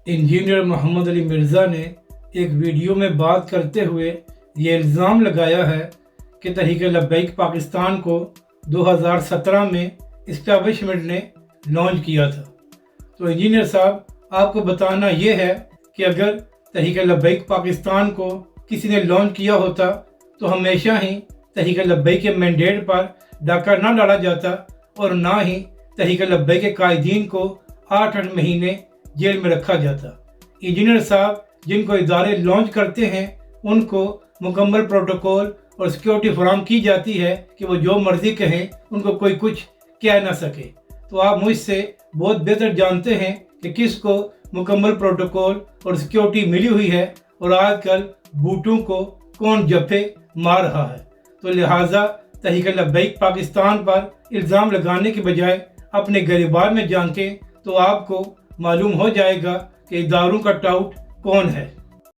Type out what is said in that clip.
Engineer محمد علی مرزا نے ایک video میں بات کرتے ہوئے یہ الزام لگایا ہے کہ تحریک لبیک پاکستان کو 2017 میں اسٹیبلشمنٹ نے لانچ کیا تھا۔ تو انجینئر صاحب، آپ کو بتانا یہ ہے کہ اگر تحریک لبیک پاکستان کو کسی نے لانچ کیا ہوتا تو ہمیشہ ہی تحریک لبیک کے مینڈیٹ پر ڈاکہ نہ ڈالا جاتا اور نہ ہی تحریک لبیک کے قائدین کو 8 مہینے جیل میں رکھا جاتا۔ انجینئر صاحب، جن کو ادارے لانچ کرتے ہیں ان کو مکمل پروٹوکول اور سیکیورٹی فراہم کی جاتی ہے کہ وہ جو مرضی کہیں ان کو کوئی کچھ کہہ نہ سکے۔ تو آپ مجھ سے بہت بہتر جانتے ہیں کہ کس کو مکمل پروٹوکول اور سیکیورٹی ملی ہوئی ہے اور آج کل بوٹوں کو کون جپے مار رہا ہے۔ تو لہٰذا تحریک لبیک پاکستان پر الزام لگانے کے بجائے اپنے گریبان میں جھانکیں تو آپ کو معلوم ہو جائے گا کہ اداروں کا ٹاؤٹ کون ہے۔